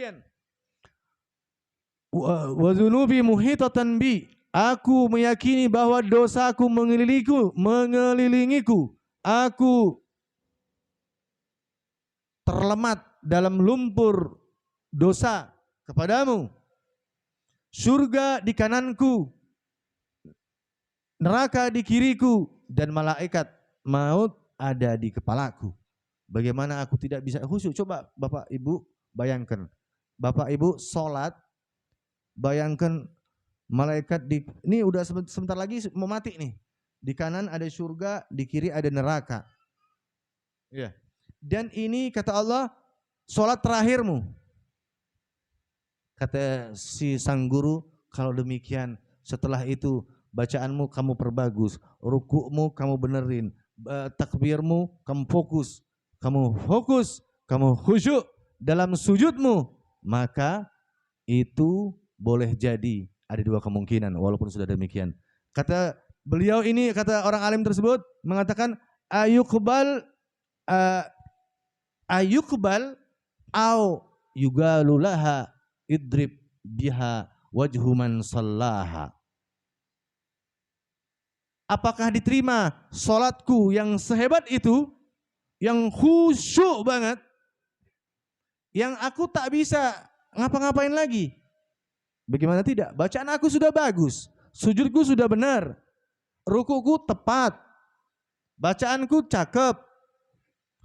Kemudian wa dzunubi muhitatan bi. Aku meyakini bahwa dosaku mengelilingiku. Aku terlemat dalam lumpur dosa kepadamu. Surga di kananku, neraka di kiriku, dan malaikat maut ada di kepalaku. Bagaimana aku tidak bisa khusyuk? Coba Bapak Ibu bayangkan. Bapak Ibu sholat, bayangkan malaikat ini udah sebentar lagi mau mati nih. Di kanan ada surga, di kiri ada neraka. Ya. Dan ini kata Allah, sholat terakhirmu. Kata si sang guru, kalau demikian setelah itu bacaanmu kamu perbagus, rukukmu kamu benerin, takbirmu kamu fokus, kamu khusyuk dalam sujudmu, maka itu boleh jadi ada dua kemungkinan walaupun sudah demikian. Kata beliau ini, kata orang alim tersebut mengatakan ayuqbal au yugalulaha idrib biha wajhu man sallaha. Apakah diterima sholatku yang sehebat itu, yang khusyuk banget, yang aku tak bisa ngapa-ngapain lagi? Bagaimana tidak? Bacaan aku sudah bagus, sujudku sudah benar, rukuku tepat, bacaanku cakep,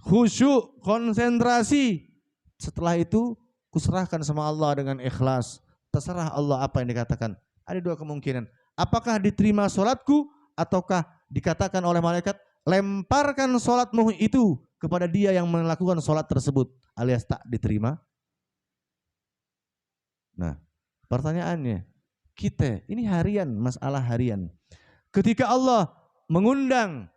khusyuk, konsentrasi. Setelah itu kuserahkan sama Allah dengan ikhlas. Terserah Allah apa yang dikatakan. Ada dua kemungkinan. Apakah diterima sholatku, ataukah dikatakan oleh malaikat, lemparkan sholatmu itu kepada dia yang melakukan sholat tersebut, alias tak diterima. Nah, pertanyaannya, kita ini harian, masalah harian. Ketika Allah mengundang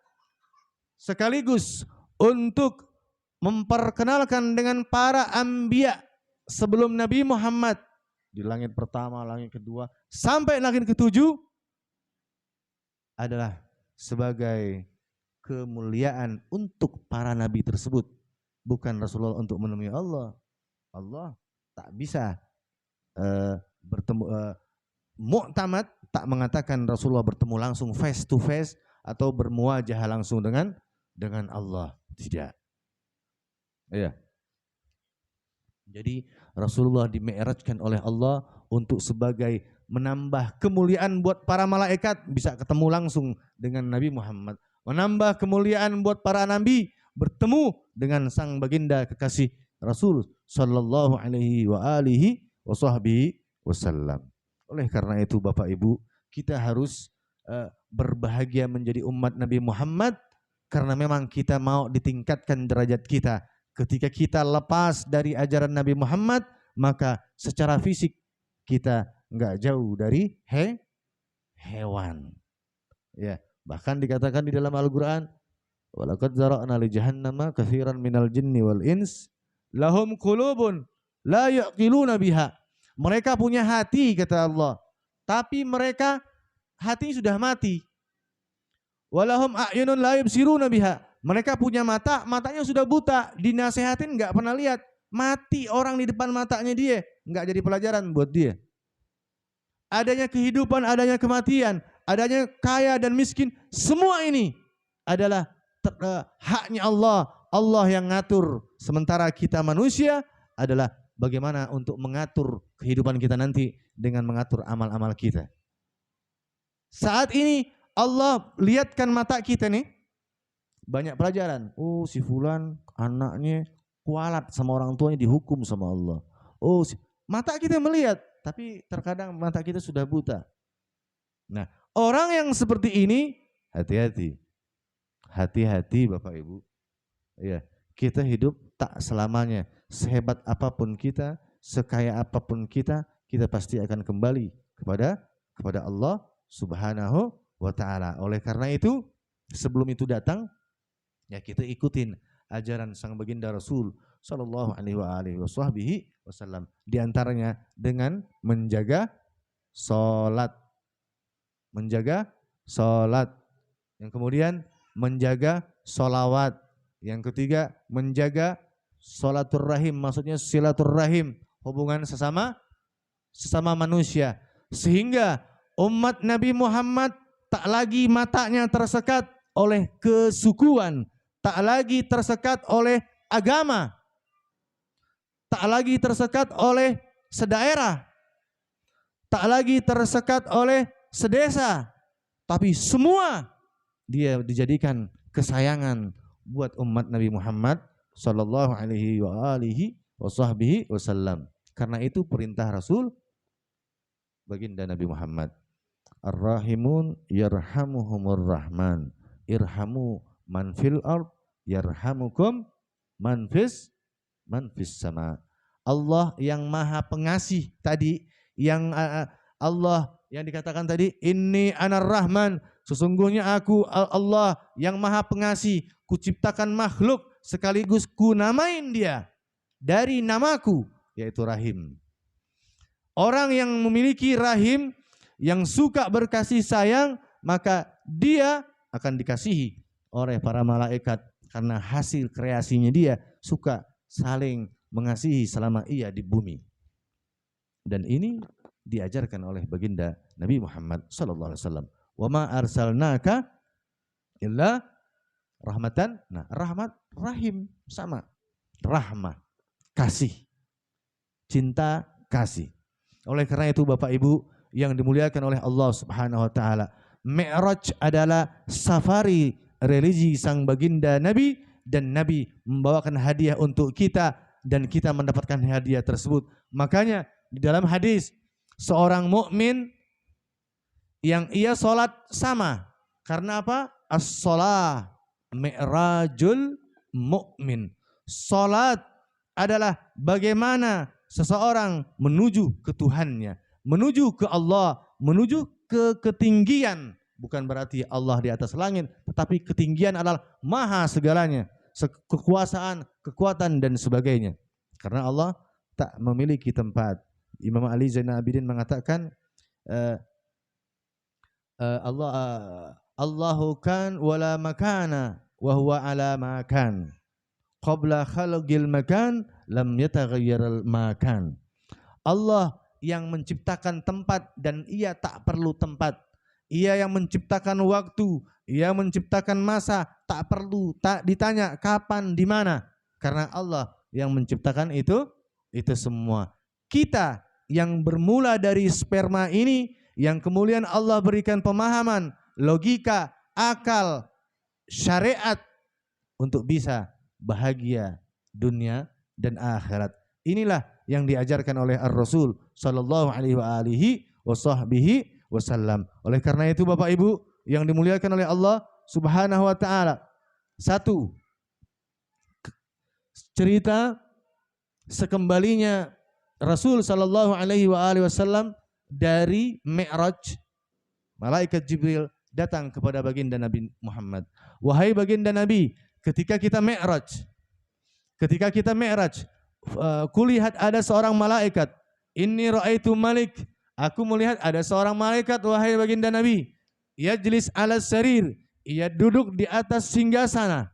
sekaligus untuk memperkenalkan dengan para anbiya sebelum Nabi Muhammad di langit pertama, langit kedua, sampai langit ketujuh, adalah sebagai kemuliaan untuk para nabi tersebut, bukan Rasulullah untuk menemui Allah. Allah tak bisa bertemu, mu'tamad tak mengatakan Rasulullah bertemu langsung face to face atau bermuajah langsung dengan Allah, tidak. Ya. Jadi Rasulullah dimi'rajkan oleh Allah untuk sebagai menambah kemuliaan buat para malaikat bisa ketemu langsung dengan Nabi Muhammad, menambah kemuliaan buat para nabi bertemu dengan sang baginda kekasih Rasul sallallahu alaihi wa alihi wasallam. Oleh karena itu Bapak Ibu, kita harus berbahagia menjadi umat Nabi Muhammad, karena memang kita mau ditingkatkan derajat kita. Ketika kita lepas dari ajaran Nabi Muhammad, maka secara fisik kita enggak jauh dari hewan. Ya, bahkan dikatakan di dalam Al-Qur'an, walaqad zara'na li jahannama katsiran minal jinni wal ins lahum qulubun la yaqiluna biha. Mereka punya hati kata Allah, tapi mereka hati sudah mati. Walahum a'yunun la yubsiruna biha. Mereka punya mata, matanya sudah buta, dinasehatin nggak pernah lihat, mati orang di depan matanya dia, nggak jadi pelajaran buat dia. Adanya kehidupan, adanya kematian, adanya kaya dan miskin, semua ini adalah haknya Allah. Allah yang ngatur. Sementara kita manusia adalah bagaimana untuk mengatur kehidupan kita nanti dengan mengatur amal-amal kita. Saat ini Allah lihatkan mata kita nih, banyak pelajaran. Oh, si fulan anaknya kualat sama orang tuanya, dihukum sama Allah. Oh, mata kita melihat, tapi terkadang mata kita sudah buta. Nah, orang yang seperti ini hati-hati. Hati-hati Bapak Ibu. Ya, kita hidup tak selamanya. Sehebat apapun kita, sekaya apapun kita pasti akan kembali kepada Allah Subhanahu wa taala. Oleh karena itu, sebelum itu datang, ya kita ikutin ajaran sang baginda Rasul sallallahu alaihi wasallam, di antaranya dengan menjaga salat. Yang kemudian menjaga sholawat. Yang ketiga menjaga sholatur rahim, maksudnya silaturrahim, hubungan sesama manusia. Sehingga umat Nabi Muhammad tak lagi matanya tersekat oleh kesukuan, tak lagi tersekat oleh agama, tak lagi tersekat oleh sedaerah, tak lagi tersekat oleh sedesa, tapi semua dia dijadikan kesayangan buat umat Nabi Muhammad sallallahu alaihi wa alihi wasallam. Karena itu perintah Rasul baginda Nabi Muhammad, Ar-Rahimun yarhamuhumur Rahman, irhamu man fil ard yarhamukum man fis sama. Allah yang maha pengasih tadi, yang Allah yang dikatakan tadi, inni anar Rahman, sesungguhnya aku Allah yang maha pengasih, kuciptakan makhluk sekaligus ku namain dia dari namaku, yaitu Rahim. Orang yang memiliki rahim, yang suka berkasih sayang, maka dia akan dikasihi oleh para malaikat karena hasil kreasinya dia suka saling mengasihi selama ia di bumi. Dan ini diajarkan oleh baginda Nabi Muhammad sallallahu alaihi wasallam. Wa ma arsalnaka illa rahmatan. Nah, rahmat, rahim sama. Rahmah, kasih. Cinta, kasih. Oleh karena itu Bapak Ibu yang dimuliakan oleh Allah Subhanahu wa taala, Mi'raj adalah safari religi sang baginda Nabi, dan Nabi membawakan hadiah untuk kita dan kita mendapatkan hadiah tersebut. Makanya di dalam hadis, seorang mukmin yang ia sholat sama. Karena apa? As-sholah mi'rajul mu'min. Sholat adalah bagaimana seseorang menuju ke Tuhannya, menuju ke Allah, menuju ke ketinggian. Bukan berarti Allah di atas langit, tetapi ketinggian adalah maha segalanya, kekuasaan, kekuatan dan sebagainya. Karena Allah tak memiliki tempat. Imam Ali Zainal Abidin mengatakan, Allahu kan wala makana wa huwa ala makan. Qabla khalqil makan lam yataghayyaral makan. Allah yang menciptakan tempat dan ia tak perlu tempat. Ia yang menciptakan waktu, ia menciptakan masa, tak perlu, tak ditanya kapan, di mana. Karena Allah yang menciptakan itu semua. Kita yang bermula dari sperma ini, yang kemudian Allah berikan pemahaman, logika, akal, syariat untuk bisa bahagia dunia dan akhirat. Inilah yang diajarkan oleh Ar-Rasul sallallahu alaihi wasallam. Oleh karena itu Bapak Ibu yang dimuliakan oleh Allah Subhanahu wa taala, satu cerita sekembalinya Rasul sallallahu alaihi wasallam dari Mi'raj, malaikat Jibril datang kepada baginda Nabi Muhammad. Wahai baginda Nabi, ketika kita Mi'raj, kulihat ada seorang malaikat. Inni ra'aitu malik, aku melihat ada seorang malaikat wahai baginda Nabi. Yajlis 'ala sarir, ia duduk di atas singgasana.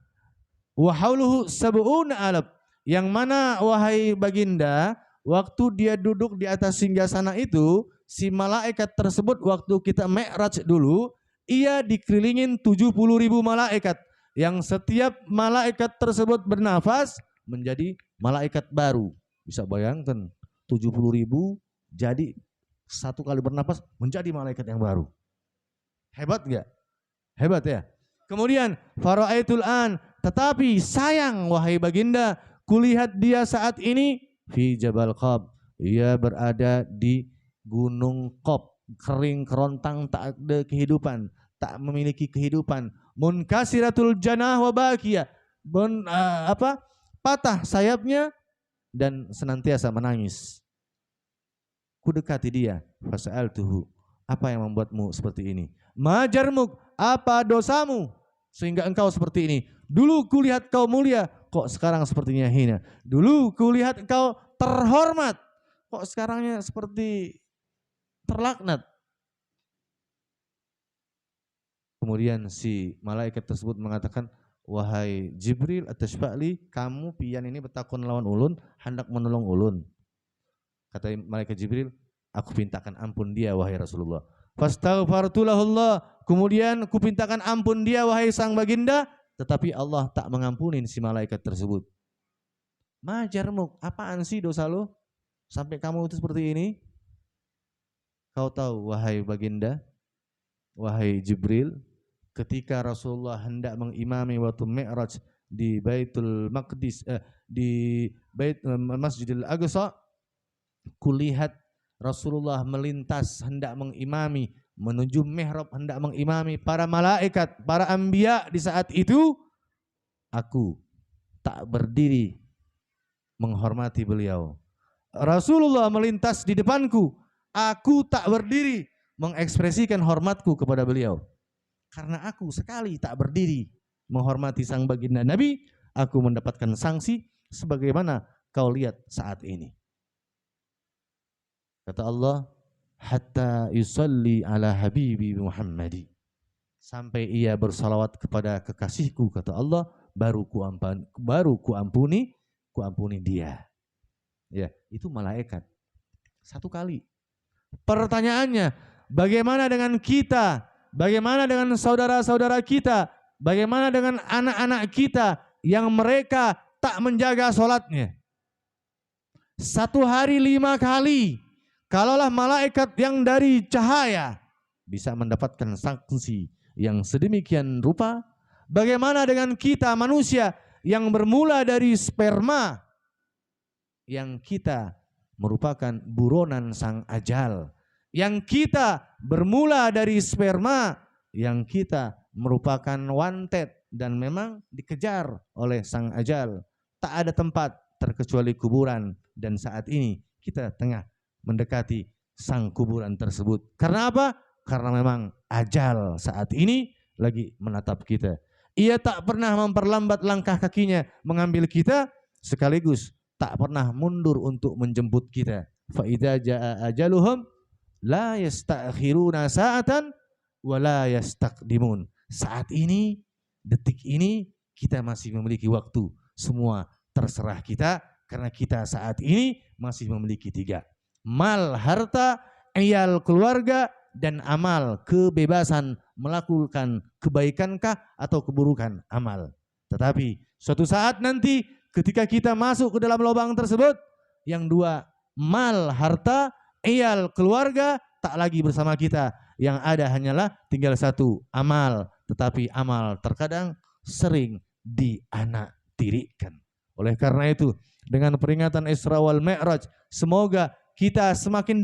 Wa hauluhu sab'una alaf, yang mana wahai baginda, waktu dia duduk di atas singgasana itu, si malaikat tersebut waktu kita Mi'raj dulu, ia dikelilingin 70.000 malaikat. Yang setiap malaikat tersebut bernafas menjadi malaikat baru. Bisa bayangkan 70.000 jadi satu kali bernafas menjadi malaikat yang baru. Hebat gak? Hebat ya. Kemudian fara'aitul an, tetapi sayang wahai baginda, kulihat dia saat ini fi Jabal Qab, ia berada di Gunung Qab, kering kerontang, tak ada kehidupan, tak memiliki kehidupan. Munkasiratul janah wa bakia, patah sayapnya dan senantiasa menangis. Kudekati dia, fasa'altuhu, apa yang membuatmu seperti ini? Majarmuk, apa dosamu sehingga engkau seperti ini? Dulu kulihat kau mulia, kok sekarang sepertinya hina. Dulu kulihat kau terhormat, kok sekarangnya seperti terlaknat. Kemudian si malaikat tersebut mengatakan, wahai Jibril atashfa'li, kamu pian ini bertakun lawan ulun, hendak menolong ulun. Kata malaikat Jibril, aku pintakan ampun dia wahai Rasulullah. Fastaghfartu lahullah, kemudian kupintakan ampun dia wahai sang baginda, tetapi Allah tak mengampuni si malaikat tersebut. Majarmuk, apaan sih dosa lo sampai kamu itu seperti ini? Kau tahu wahai baginda, wahai Jibril, ketika Rasulullah hendak mengimami waktu Mi'raj di Baitul Maqdis, di Masjidil Aqsa, kulihat Rasulullah melintas hendak mengimami menuju mihrab, hendak mengimami para malaikat, para anbiya. Di saat itu aku tak berdiri menghormati beliau. Rasulullah melintas di depanku, aku tak berdiri mengekspresikan hormatku kepada beliau. Karena aku sekali tak berdiri menghormati sang baginda Nabi, aku mendapatkan sanksi sebagaimana kau lihat saat ini. Kata Allah, hatta yusalli ala habibi Muhammadi, sampai ia bersalawat kepada kekasihku, kata Allah, baru kuampuni dia. Ya, itu malaikat. Satu kali. Pertanyaannya, bagaimana dengan kita? Bagaimana dengan saudara-saudara kita? Bagaimana dengan anak-anak kita yang mereka tak menjaga sholatnya? 1 hari 5 kali. Kalaulah malaikat yang dari cahaya bisa mendapatkan sanksi yang sedemikian rupa, bagaimana dengan kita manusia yang bermula dari sperma, yang kita merupakan buronan sang ajal, yang kita bermula dari sperma, yang kita merupakan wanted dan memang dikejar oleh sang ajal. Tak ada tempat terkecuali kuburan, dan saat ini kita tengah mendekati sang kuburan tersebut. Karena apa? Karena memang ajal saat ini lagi menatap kita. Ia tak pernah memperlambat langkah kakinya mengambil kita, sekaligus tak pernah mundur untuk menjemput kita. Fa idza jaa ajaluhum la yastakhiruna sa'atan wa la yastaqdimun. Saat ini, detik ini, kita masih memiliki waktu. Semua terserah kita, karena kita saat ini masih memiliki 3. Mal, harta, iyal, keluarga, dan amal, kebebasan melakukan kebaikankah atau keburukan amal. Tetapi suatu saat nanti ketika kita masuk ke dalam lubang tersebut, yang 2, mal, harta, iyal, keluarga tak lagi bersama kita. Yang ada hanyalah tinggal 1, amal. Tetapi amal terkadang sering dianaktirikan. Oleh karena itu, dengan peringatan Isra wal Mi'raj, semoga kita semakin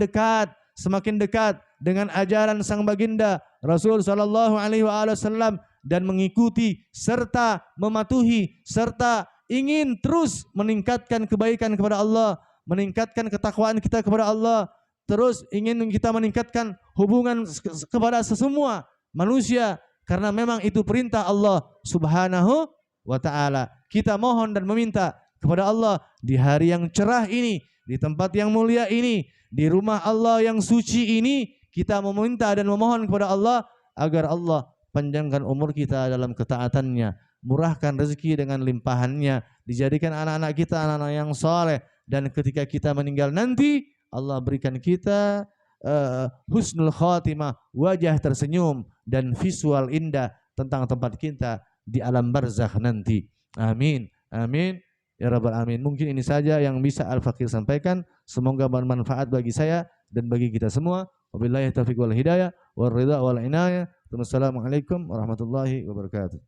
dekat dengan ajaran sang baginda Rasul sallallahu alaihi wasallam, dan mengikuti serta mematuhi serta ingin terus meningkatkan kebaikan kepada Allah, meningkatkan ketakwaan kita kepada Allah, terus ingin kita meningkatkan hubungan kepada sesemua manusia, karena memang itu perintah Allah Subhanahu wa ta'ala. Kita mohon dan meminta kepada Allah di hari yang cerah ini, di tempat yang mulia ini, di rumah Allah yang suci ini, kita meminta dan memohon kepada Allah agar Allah panjangkan umur kita dalam ketaatannya, murahkan rezeki dengan limpahannya, dijadikan anak-anak kita anak-anak yang soleh, dan ketika kita meninggal nanti Allah berikan kita husnul khatimah, wajah tersenyum dan visual indah tentang tempat kita di alam barzakh nanti. Amin, amin ya rabbal alamin. Mungkin ini saja yang bisa Al-Fakir sampaikan. Semoga bermanfaat bagi saya dan bagi kita semua. Wabillahi taufiq wal hidayah wal ridha wal inayah. Wassalamualaikum warahmatullahi wabarakatuh.